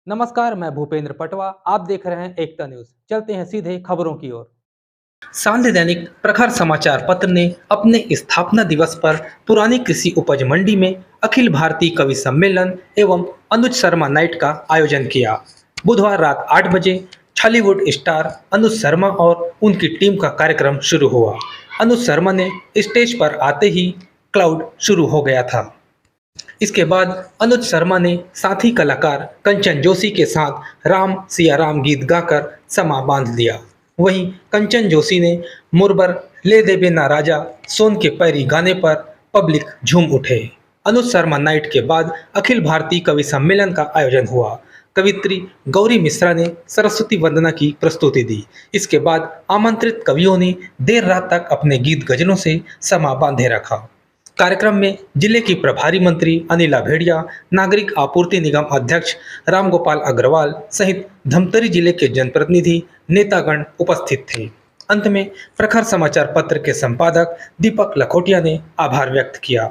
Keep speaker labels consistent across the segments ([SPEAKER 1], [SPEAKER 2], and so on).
[SPEAKER 1] नमस्कार, मैं भूपेंद्र पटवा। आप देख रहे हैं एकता न्यूज। चलते हैं सीधे खबरों की ओर। सांध्य दैनिक प्रखर समाचार पत्र ने अपने स्थापना दिवस पर पुरानी कृषि उपज मंडी में अखिल भारतीय कवि सम्मेलन एवं अनुज शर्मा नाइट का आयोजन किया। बुधवार रात 8 बजे छॉलीवुड स्टार अनुज शर्मा और उनकी टीम का कार्यक्रम शुरू हुआ। अनुज शर्मा ने स्टेज पर आते ही क्राउड शुरू हो गया था। इसके बाद अनुज शर्मा ने साथी कलाकार कंचन जोशी के साथ राम सिया राम गीत गाकर समा बांध लिया। वहीं कंचन जोशी ने मुरबर ले देबे ना राजा सोन के पैरी गाने पर पब्लिक झूम उठे। अनुज शर्मा नाइट के बाद अखिल भारतीय कवि सम्मेलन का आयोजन हुआ। कवित्री गौरी मिश्रा ने सरस्वती वंदना की प्रस्तुति दी। इसके बाद आमंत्रित कवियों ने देर रात तक अपने गीत गजलों से समा बांधे रखा। कार्यक्रम में जिले की प्रभारी मंत्री अनिला भेड़िया, नागरिक आपूर्ति निगम अध्यक्ष रामगोपाल अग्रवाल सहित धमतरी जिले के जनप्रतिनिधि नेतागण उपस्थित थे। अंत में प्रखर समाचार पत्र के संपादक दीपक लखोटिया ने आभार व्यक्त किया।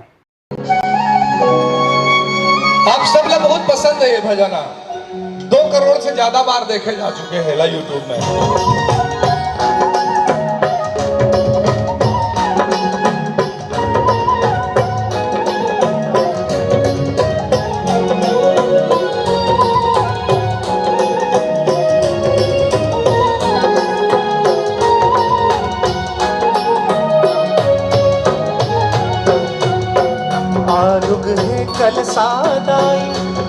[SPEAKER 2] आप सब लोग बहुत पसंद है ये भजना। 2 करोड़ से ज्यादा बार देखे जा चुके हैं यूट्यूब में।
[SPEAKER 3] कल सादाई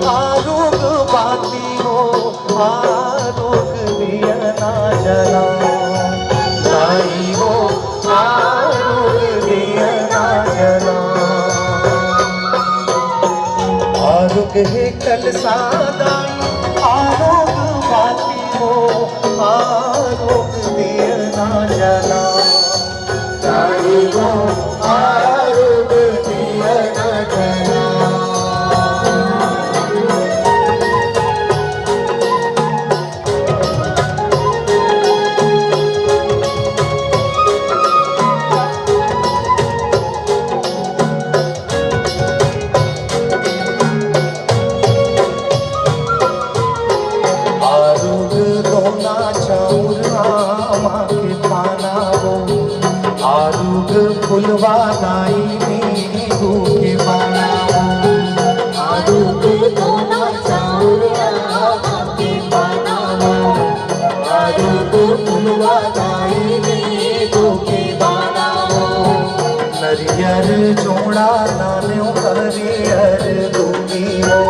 [SPEAKER 3] आरोग बाती हो, आरोग दिया ना जला लाई हो, आरोग दिया ना जला। आरोग है कल सादाई आरोग बाती हो, आरोग दिया ना जला लाई हो, आरोग दिया ना जला। फुलवा नाई नींबू के पाना आरूग दोना चाउरिया के पाना आरूग फुलवा नाई नींबू के पाना नरियर जोड़ा नान्यो हरियर दूनी हो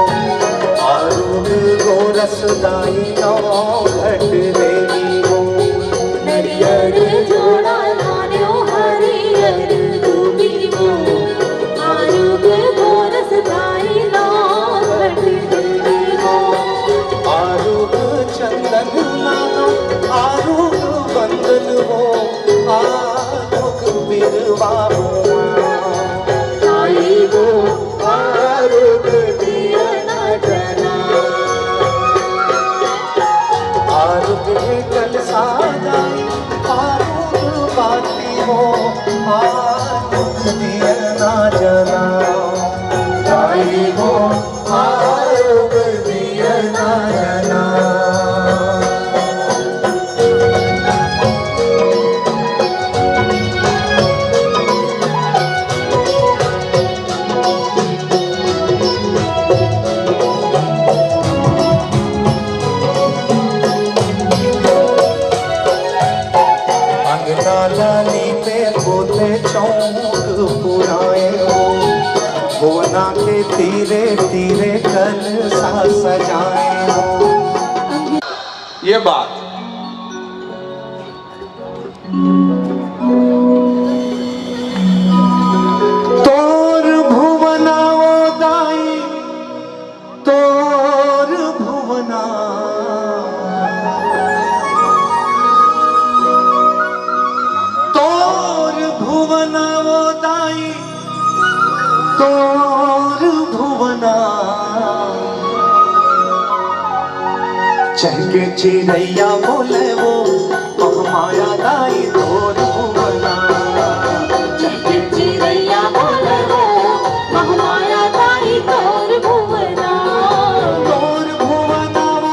[SPEAKER 3] आरूग गोरस दाई नौ घट देवी हो नरियर जोड़ा नान्यो हरियर कल सादाई आरूग बाती हो, आरूग दिया ना जला लाई हो, आरूग दिया ना जला। लाली पे बोले चौक पुराए हो, भुवना के तीरे तीरे कल सा सजाए हो।
[SPEAKER 2] ये बात
[SPEAKER 3] तोर भुवना ओ दाई, तोर भुवना भुवना वो दाई, तोर भुवना चहके चिड़ैया बोले वो महामाया दाई तोर भुवना चहके चिड़ैया बोले वो महामाया दाई तोर भुवना। तोर भुवना वो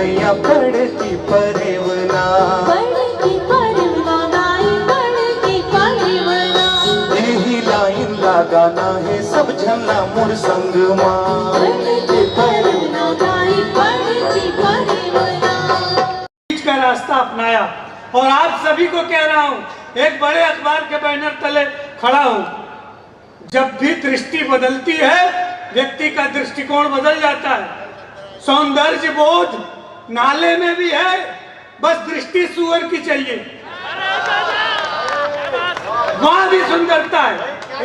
[SPEAKER 3] नैया पड़ती परेवना, यही लाइन लगाना है सब झलना मुर संग माँ।
[SPEAKER 4] बीच का रास्ता अपनाया और आप सभी को कह रहा हूं, एक बड़े अखबार के बैनर तले खड़ा हूं। जब भी दृष्टि बदलती है व्यक्ति का दृष्टिकोण बदल जाता है। सौंदर्य बोध नाले में भी है, बस दृष्टि सुअर की चाहिए, वहां भी सुंदरता है।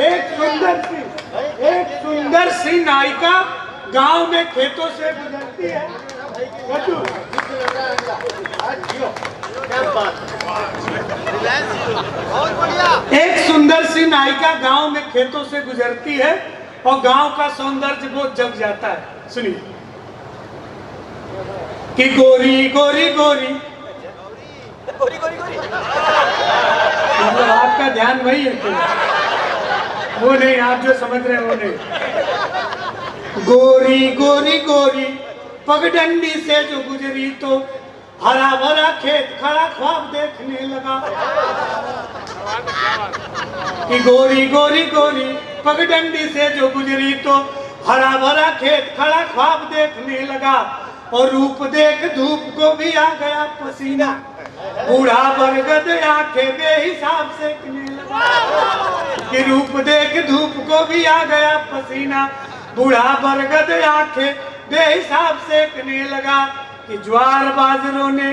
[SPEAKER 4] एक सुंदर सी नायिका गांव में खेतों से गुजरती है। एक सुंदर सी नायिका गांव में खेतों से गुजरती है और गांव का सौंदर्य बहुत जग जाता है। सुनिए कि गोरी गोरी गोरी, मतलब आपका ध्यान वही है तो वो नहीं, आप जो समझ रहे हैं वो नहीं। गोरी गोरी गोरी पगडंडी से जो गुजरी तो हरा भरा खेत खड़ा ख्वाब देखने लगा। कि गोरी गोरी गोरी पगडंडी से जो गुजरी तो हरा भरा खेत खड़ा ख्वाब देखने लगा। और रूप देख धूप को भी आ गया पसीना, बूढ़ा बरगद आंखें बेहिसाब सेकने लगा। कि रूप देख धूप को भी आ गया पसीना, बूढ़ा बरगद आंखें बेहिसाब सेकने लगा। कि ज्वार बाजरों ने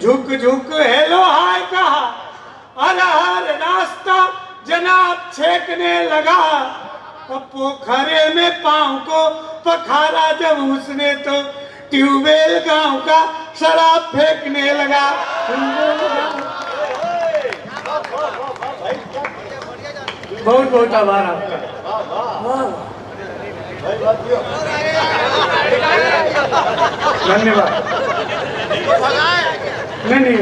[SPEAKER 4] झुक झुक हेलो हाय कहा, हर रास्ता जनाब छेकने लगा। पोखरे में पांव को पखारा जब उसने तो ट्यूबवेल गांव का शराब फेंकने लगा। बहुत बहुत आभार आपका। धन्यवाद। नहीं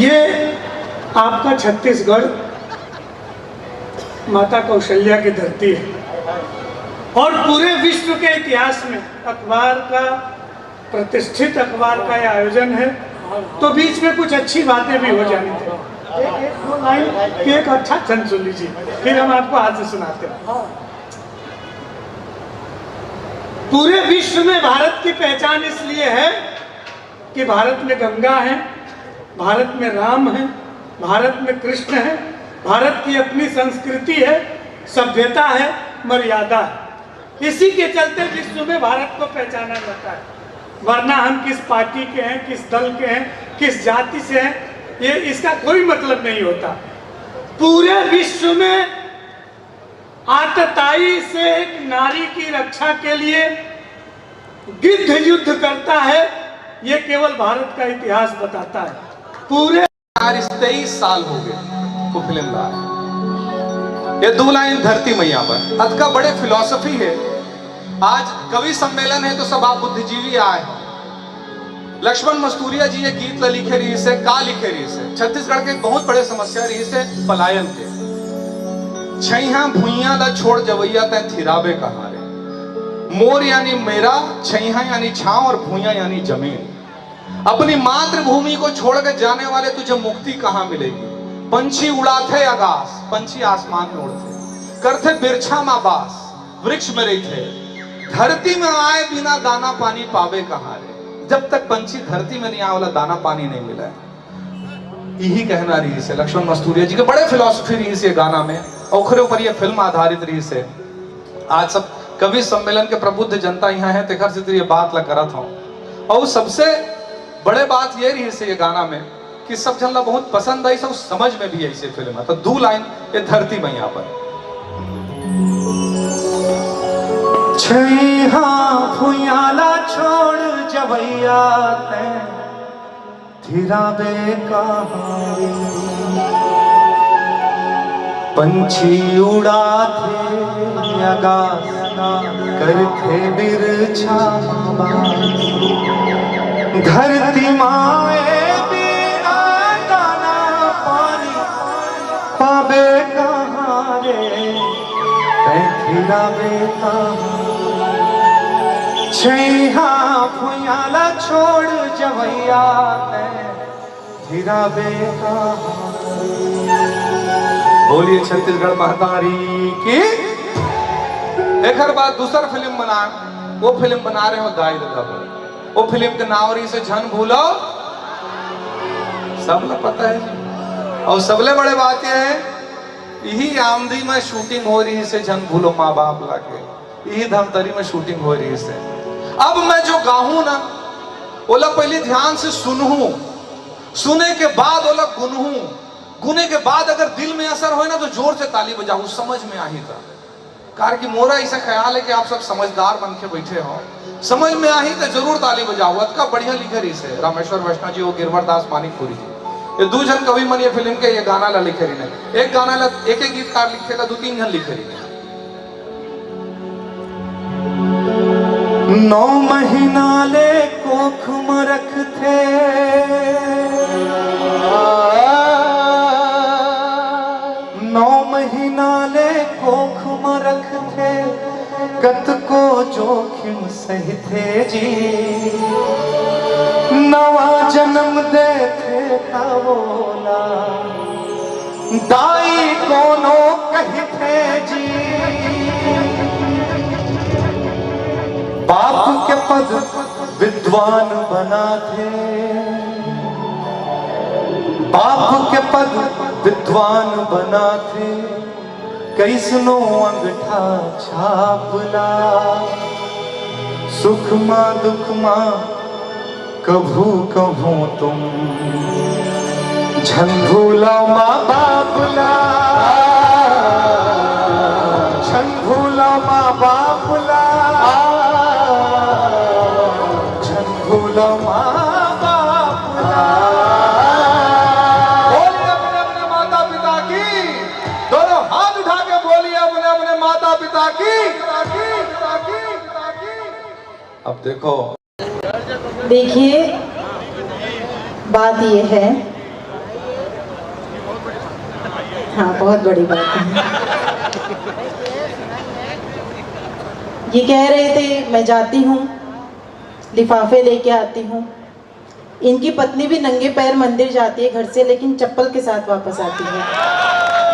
[SPEAKER 4] ये आपका छत्तीसगढ़ माता कौशल्या की धरती है और पूरे विश्व के इतिहास में अखबार का, प्रतिष्ठित अखबार का यह आयोजन है। तो बीच में कुछ अच्छी बातें भी हो जानी चाहिए। एक दो लाइन की एक अच्छा छंद सुन लीजिए, फिर हम आपको हाथ से सुनाते हैं। पूरे विश्व में भारत की पहचान इसलिए है कि भारत में गंगा है, भारत में राम है, भारत में कृष्ण है, भारत की अपनी संस्कृति है, सभ्यता है, मर्यादा है। इसी के चलते विश्व में भारत को पहचाना जाता है। वरना हम किस पार्टी के हैं, किस दल के हैं, किस जाति से हैं, ये इसका कोई मतलब नहीं होता। पूरे विश्व में आतताई से एक नारी की रक्षा के लिए गिद्ध युद्ध करता है, ये केवल भारत का इतिहास बताता है। पूरे
[SPEAKER 2] 23 साल हो गए को फिल्म ला है। ये 2 लाइन धरती मैया पर अत का बड़े फिलॉसफी है। आज कवि सम्मेलन है तो सब आप बुद्धिजीवी आए हैं। लक्ष्मण मस्तूरिया जी ये गीत लिखे रही से, का लिखे रही से। छत्तीसगढ़ के बहुत बड़े समस्या रही से पलायन के। छैहा भुइया ला छोड़ जवैया तय थिराबे कहाँ रे। मोर यानी मेरा, छैहा यानी छांव और भुइया यानी जमीन। अपनी मातृभूमि को छोड़कर जाने वाले तुझे मुक्ति कहाँ मिलेगी। पंछी उड़ाते आकाश, पंछी आसमान में उड़ते, करते बिरछा माँ बास, वृक्ष में रहते, धरती में आए बिना दाना पानी पावे कहाँ रे। जब तक पंछी धरती में नहीं आए वाला दाना पानी नहीं मिला है। यही कहना रही से लक्ष्मण मस्तूरिया जी के बड़े फिलॉसफी रही से गाना में, और ऊपर ये फिल्म आधारित रही से। आज सब कवि सम्मेलन के प्रबुद्ध जनता यहाँ है, तेखर से ये बात लग करा था। और सबसे बड़े बात ये रही से ये गाना में कि सब जनला बहुत पसंद आई, सब समझ में भी ऐसे फिल्म है। तो 2 लाइन ये धरती में यहाँ पर
[SPEAKER 3] छैहा भुइयाला छोड़ जवैया ते थिराबे कहाँ रे। पंछी उड़ाते आकाश करते बिरछा धरती माए बिना दाना पानी पावे कहाँ रे। थिराबे कहाँ
[SPEAKER 2] छैहा भुयाला छोड़ जवैया धीरा बेका। बोलिए छत्तीसगढ़ महतारी की। एक बाद दूसरा फिल्म बना, वो फिल्म बना रहे हो दाई दादा पर। वो फिल्म के नावरी से झन भूलो, सब लोग पता है। और सबले बड़े बात यह है, यही आमदी में शूटिंग हो रही से झन भूलो माँ बाप लाके, यही धमतरी में शूटिंग हो रही से। अब मैं जो गाऊं ना, ओला पहले ध्यान से सुनूं, सुने के बाद ओला गुनूं, गुने के बाद अगर दिल में असर हो ना तो जोर से ताली बजाऊं, समझ में आ ही था। कार की मोरा ऐसा ख्याल है कि आप सब समझदार बन के बैठे हो, समझ में आ ही तो जरूर ताली बजाओ। अतका बढ़िया लिखे रही से रामेश्वर वैष्णव जी और गिरवर दास मानिकपुरी जी, ये दो जन कवि मन ये फिल्म के ये गाना ला लिखे रही ने। एक गाना ला एक एक गीतकार लिखेगा, दो तीन जन लिखे रही ने।
[SPEAKER 3] 9 महीना ले कोख में रखते, 9 महीना ले कोख में रखते, कत को जोखिम सहते जी। नवा जन्म देते तावोला, दाई कोनो कहते जी। बाप के पद विद्वान बनाते, बाप के पद विद्वान बनाते, कैसनो अंगठा छापला। सुख मां दुख मां कभू कभू तुम, झन भूला माँ बापला, झन भूला माँ बापला, झन भूला माँ बापला।
[SPEAKER 2] बोलिए अपने अपने माता पिता की, दोनों हाथ उठा के बोलिए अपने अपने माता पिता की। अब देखो,
[SPEAKER 5] देखिए बात ये है, हाँ बहुत बड़ी बात है। ये कह रहे थे मैं जाती हूँ, लिफाफे लेके आती हूँ। इनकी पत्नी भी नंगे पैर मंदिर जाती है घर से, लेकिन चप्पल के साथ वापस आती है।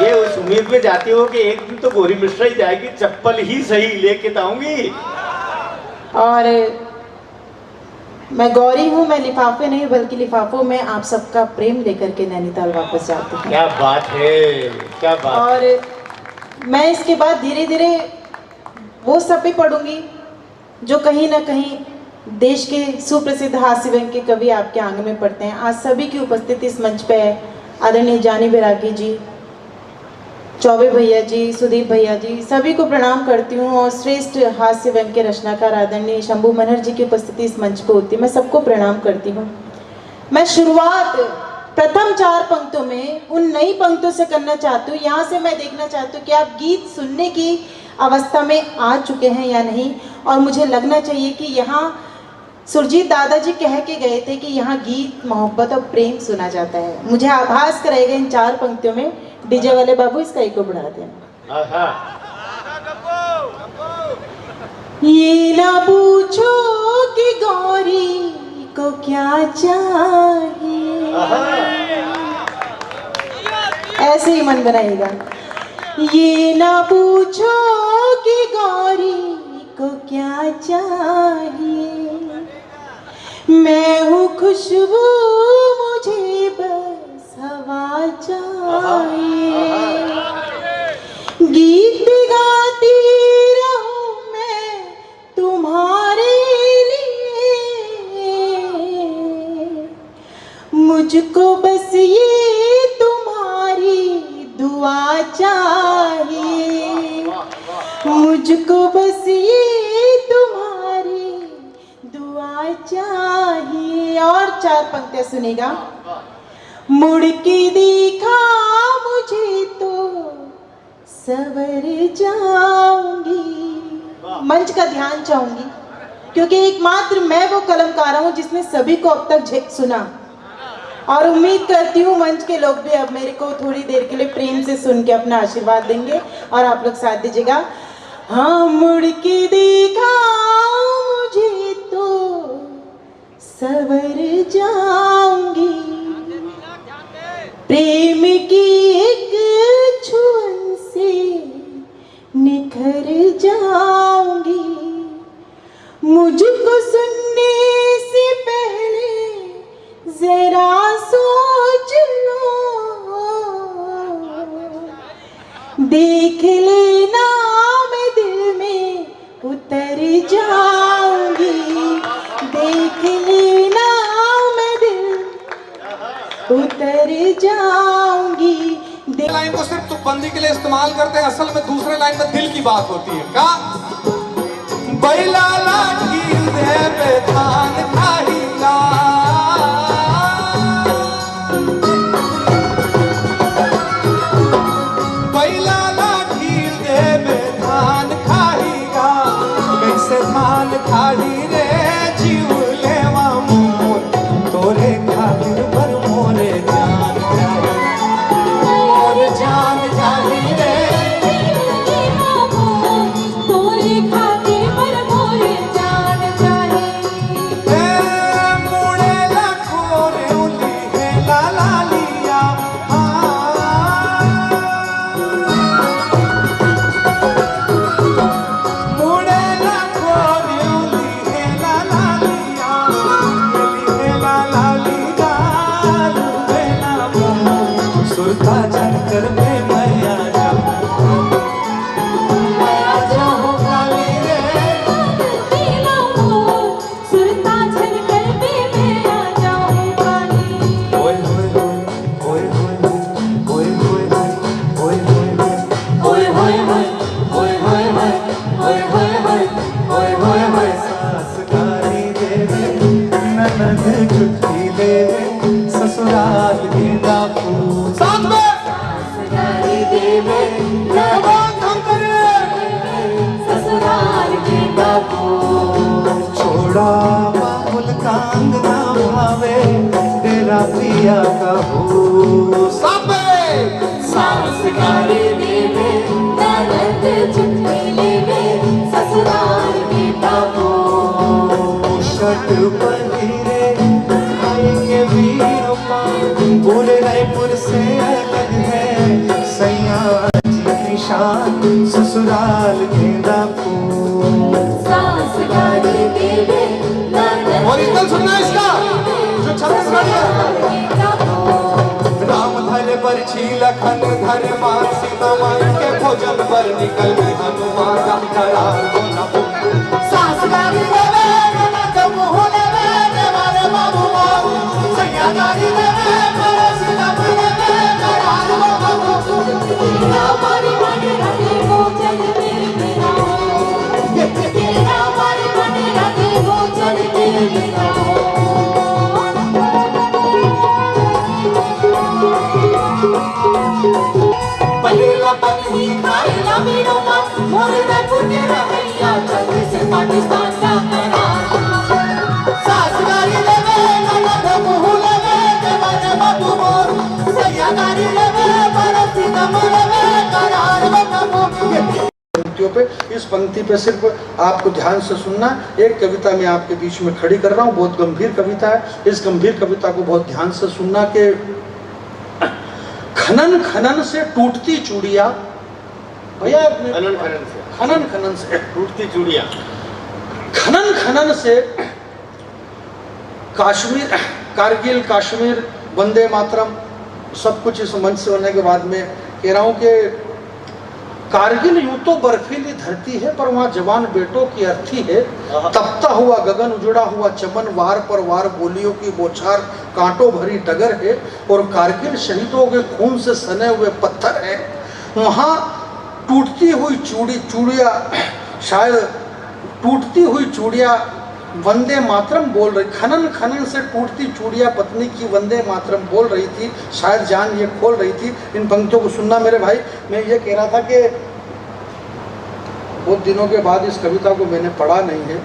[SPEAKER 6] ये उस उम्मीद में जाती हो कि एक दिन तो गौरी मिश्रा ही जाएगी, चप्पल ही सही लेके तो आऊंगी।
[SPEAKER 5] और मैं गौरी हूँ, मैं लिफाफे नहीं बल्कि लिफाफों में आप सबका प्रेम लेकर के नैनीताल वापस जाती हूँ।
[SPEAKER 6] क्या बात है, क्या बात।
[SPEAKER 5] और मैं इसके बाद धीरे धीरे वो सब भी पढ़ूंगी जो कहीं ना कहीं देश के सुप्रसिद्ध हास्य व्यंग के कवि आपके आंगन में पढ़ते हैं। आज सभी की उपस्थिति इस मंच पे है। आदरणीय जानी बैरागी जी, चौबे भैया जी, सुदीप भैया जी, सभी को प्रणाम करती हूँ। और श्रेष्ठ हास्य व्यंग के रचनाकार आदरणीय शंभू मनहर जी की उपस्थिति इस मंच पर होती है, मैं सबको प्रणाम करती हूँ। मैं शुरुआत प्रथम 4 पंक्तों में उन नई पंक्तों से करना चाहती हूँ। यहाँ से मैं देखना चाहती हूँ कि आप गीत सुनने की अवस्था में आ चुके हैं या नहीं। और मुझे लगना चाहिए कि यहाँ सुरजीत दादाजी कह के गए थे कि यहाँ गीत मोहब्बत और प्रेम सुना जाता है। मुझे आभास कराएगा इन 4 पंक्तियों में। डीजे वाले बाबू इसका एको बढ़ा देना। ये ना पूछो कि गौरी को क्या चाहिए, ऐसे ही मन बनाएगा। ये ना पूछो कि गौरी को क्या चाहिए, मैं हूँ खुशबू, मुझे बस हवा चाहिए। गीत गाती रहूं मैं तुम्हारे लिए, मुझको बस ये तुम्हारी दुआ चाहिए, मुझको बस ये तुम्हारी दुआ चाहिए। और 4 पंक्तियां सुनेगा। मुड़ के देखा मुझे तो सवर जाऊंगी। मंच का ध्यान चाहूंगी क्योंकि एकमात्र मैं वो कलमकार हूं जिसने सभी को अब तक सुना। और उम्मीद करती हूँ मंच के लोग भी अब मेरे को थोड़ी देर के लिए प्रेम से सुन के अपना आशीर्वाद देंगे और आप लोग साथ दीजिएगा। हाँ, मुड़ के देखा मुझे जाऊंगी, प्रेम की एक छुअन से निखर जाऊंगी। मुझको सुनने से पहले जरा सोच लो, देख लेना मैं दिल में उतर जाऊंगी, देख लेना मैं दिल उतर जाऊंगी।
[SPEAKER 2] लाइन को सिर्फ तुकबंदी के लिए इस्तेमाल करते हैं, असल में दूसरे लाइन में दिल की बात होती है। का बैला लाठी दे बेतान खाहीला, बैला लाठी दे बेतान खाहीगा, कैसे धान खाही रे जीव लेवा मोर, तोरे खातिर पर मोरे जान मोरे जान जाही रे,
[SPEAKER 5] तोरे खातिर पर मोरे जान चाहिए।
[SPEAKER 2] मुड़े लाखो रे उली है लाला लिया, मुड़े लाखो रे उली है लाला लिया, उली है लाला लिया, लुबे ना मोह सुरता जानकर मैं आ जाऊं, मैं आ जाऊं काली रे।
[SPEAKER 5] सुरता झर कर भी मैं आ जाऊं पानी।
[SPEAKER 2] ओए होए होए होए होए होए होए होए होए होए होए होए होए होए होए सास गारी देवे ननद चुटकी देवे ससुराल गेंदा फूल, साथ में
[SPEAKER 5] गारी देवे
[SPEAKER 2] मेहमान हम करे
[SPEAKER 5] ससुराल के बाबू।
[SPEAKER 2] छोड़ा बाबुल कांग ना भावे तेरा पिया का हो, साथ में
[SPEAKER 5] सास गारी देवे ननद चुटकी लेवे ससुराल के बाबू।
[SPEAKER 2] शर्ट पहिरे भाई के वीरों का पूरे रायपुर से अलग है सैया जी की शान, ससुराल गेंदा फूल।
[SPEAKER 5] सास गारी देवे ननद
[SPEAKER 2] ओरिजिनल सुनना है इसका जो छत्तीसगढ़ है। राम धर पर छीला खन धर मान सीता मान के भोजन पर निकल गए हनुमान का करार होना।
[SPEAKER 5] सास गारी देवे ननद मुँह लेवे देवारे बाबू बाबू। सैया गारी देवे परसीना लेवे करार हो बाबू। तेरा मारी मारी रखे वो चल मेरे मेरा हो, तेरा मारी मारी रखे वो चल मेरे मेरा हो। पलेला पत्नी खाएला मेरो मन, मोर दे पुटे रहैया चल से पाकिस्तान का करार। सास गारी लेवे ननद मुँह लेवे देवारे बाबू मोर। सैया गारी लेवे परसीना लेवे करार हो बाबू।
[SPEAKER 7] पंक्तियों पे, इस पंक्ति पे सिर्फ आपको ध्यान से सुनना। एक कविता मैं आपके बीच में खड़ी कर रहा हूँ, बहुत गंभीर कविता है। इस गंभीर कविता को बहुत ध्यान से सुनना कि खनन खनन से टूटती चूड़िया, भैया खनन खनन से
[SPEAKER 6] टूटती चूड़िया,
[SPEAKER 7] खनन खनन से कश्मीर, कारगिल, कश्मीर, वंदे मातरम सब कुछ इस मंच से होने के बाद में कह रहा हूँ कि कारगिल यूं तो बर्फीली धरती है पर वहाँ जवान बेटों की अर्थी है। तपता हुआ गगन, उजड़ा हुआ चमन, वार पर वार गोलियों की बौछार, कांटों भरी डगर है और कारगिल शहीदों के खून से सने हुए पत्थर है। वहाँ टूटती हुई चूड़िया, शायद टूटती हुई चूड़िया वंदे मातरम बोल रही, खनन खनन से टूटती चूड़िया पत्नी की वंदे मातरम बोल रही थी, शायद जान ये खोल रही थी। इन पंक्तियों को सुनना मेरे भाई। मैं ये कह रहा था कि बहुत दिनों के बाद इस कविता को मैंने पढ़ा नहीं है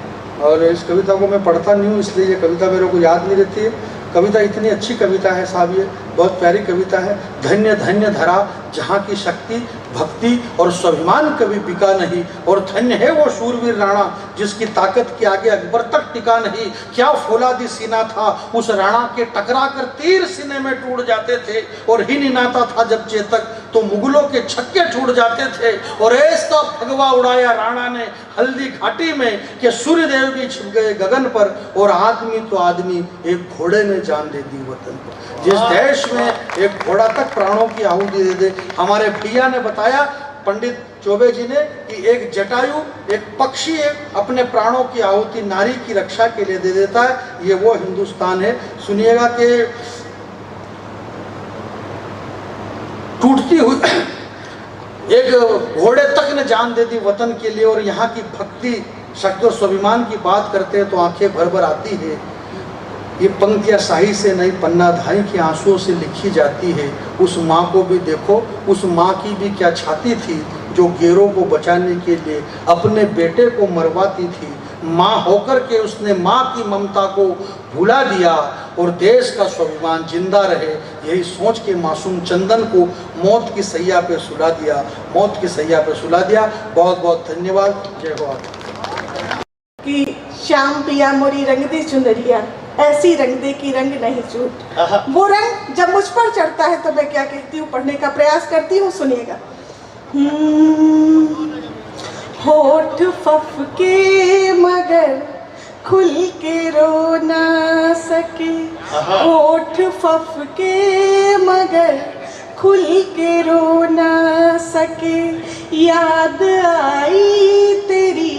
[SPEAKER 7] और इस कविता को मैं पढ़ता नहीं हूँ, इसलिए ये कविता मेरे को याद नहीं रहती है। कविता इतनी अच्छी कविता है साहब, ये बहुत प्यारी कविता है। धन्य धन्य धरा जहाँ की शक्ति भक्ति और स्वाभिमान कभी बिका नहीं, और धन्य है वो शूरवीर राणा जिसकी ताकत के आगे अकबर तक टिका नहीं। क्या फौलादी सीना था उस राणा के, टकरा कर तीर सीने में टूट जाते थे, और ही निनाता था जब चेतक तो मुगलों के छक्के छूट जाते थे। और ऐसा भगवा उड़ाया राणा ने हल्दी घाटी में कि सूर्यदेव भी छिप गए गगन पर, और आदमी तो आदमी एक घोड़े ने जान दे दी वतन पर। जिस देश में एक घोड़ा तक प्राणों की आहुति दे दे। हमारे भैया ने बताया, पंडित चौबे जी ने, कि एक जटायु एक पक्षी अपने प्राणों की आहुति नारी की रक्षा के लिए दे देता है। ये वो हिंदुस्तान है। सुनिएगा कि टूटती हुई एक घोड़े तक ने जान दे दी वतन के लिए, और यहाँ की भक्ति शक्ति और स्वाभिमान की बात करते हैं तो आंखें भर भर आती है। ये पंक्तियाँ शाही से नहीं, पन्ना धाई के आंसुओं से लिखी जाती है। उस माँ को भी देखो, उस माँ की भी क्या छाती थी जो गैरों को बचाने के लिए अपने बेटे को मरवाती थी। माँ होकर के उसने माँ की ममता को भुला दिया, और देश का स्वाभिमान जिंदा रहे, यही सोच के मासूम चंदन को मौत की सैया पे सुला दिया, मौत की सैया पे सुला दिया। बहुत बहुत धन्यवाद। जय हो।
[SPEAKER 8] कि श्याम पिया मोरी रंग दे चुनरिया, ऐसी रंग दे की रंग नहीं छूट। वो रंग जब मुझ पर चढ़ता है तो मैं क्या कहती हूँ, पढ़ने का प्रयास करती हूँ, सुनिएगा। होठ फफके मगर खुल के रो ना सके, होठ फफके मगर खुल के रो ना सके, याद आई तेरी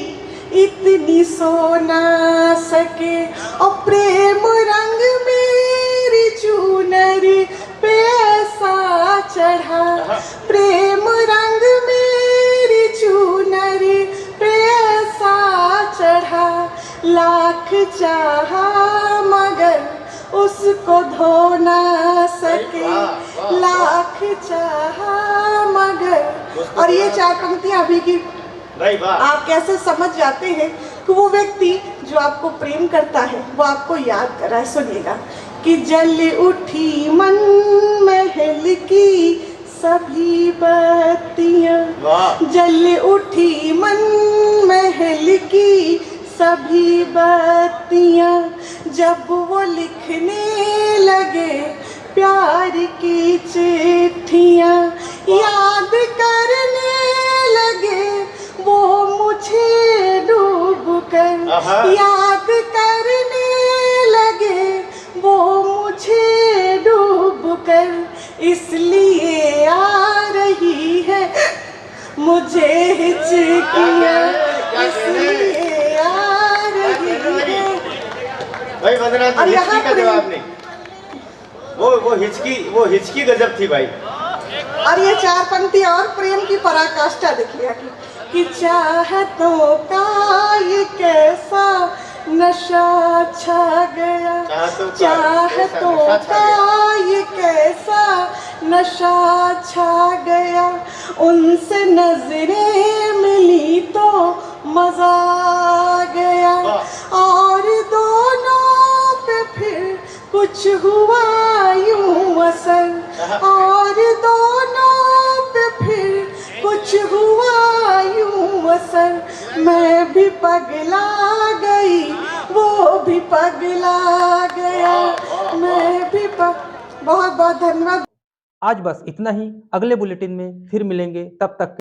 [SPEAKER 8] इतनी सो ना सके, और प्रेम रंग मेरी चुनरी पे ऐसा चढ़ा, प्रेम रंग मेरी चुनरी पे ऐसा चढ़ा, लाख चाहा मगर उसको धो ना सके, लाख चाहा मगर। और ये चार पंक्तियां अभी की आप कैसे समझ जाते हैं कि वो व्यक्ति जो आपको प्रेम करता है वो आपको याद कर रहा है। सुनिएगा कि जल उठी मन महल की सभी बत्तियां, जल उठी मन महल की सभी बत्तियां, जब वो लिखने लगे प्यार की चिट्ठियां, याद करने लगे वो मुझे डूब कर, याद करने लगे वो मुझे डूब कर, इसलिए आ रही है मुझे हिचकियाँ, इसलिए आ रही है।
[SPEAKER 6] भाई वंदना जी, हिचकी का जवाब नहीं, वो हिचकी गजब थी भाई।
[SPEAKER 8] और ये चार पंक्ति और प्रेम की पराकाष्ठा देखिए कि चाहतों का ये कैसा नशा छा गया, चाहतों का ये कैसा नशा छा गया, उनसे नजरें मिली तो मजा आ गया, और दोनों पे फिर कुछ हुआ यूं असर, और दोनों पे फिर कुछ हुआ यूं असर, मैं भी पगला गई वो भी पगला गया, मैं भी बहुत बहुत धन्यवाद।
[SPEAKER 1] आज बस इतना ही। अगले बुलेटिन में फिर मिलेंगे, तब तक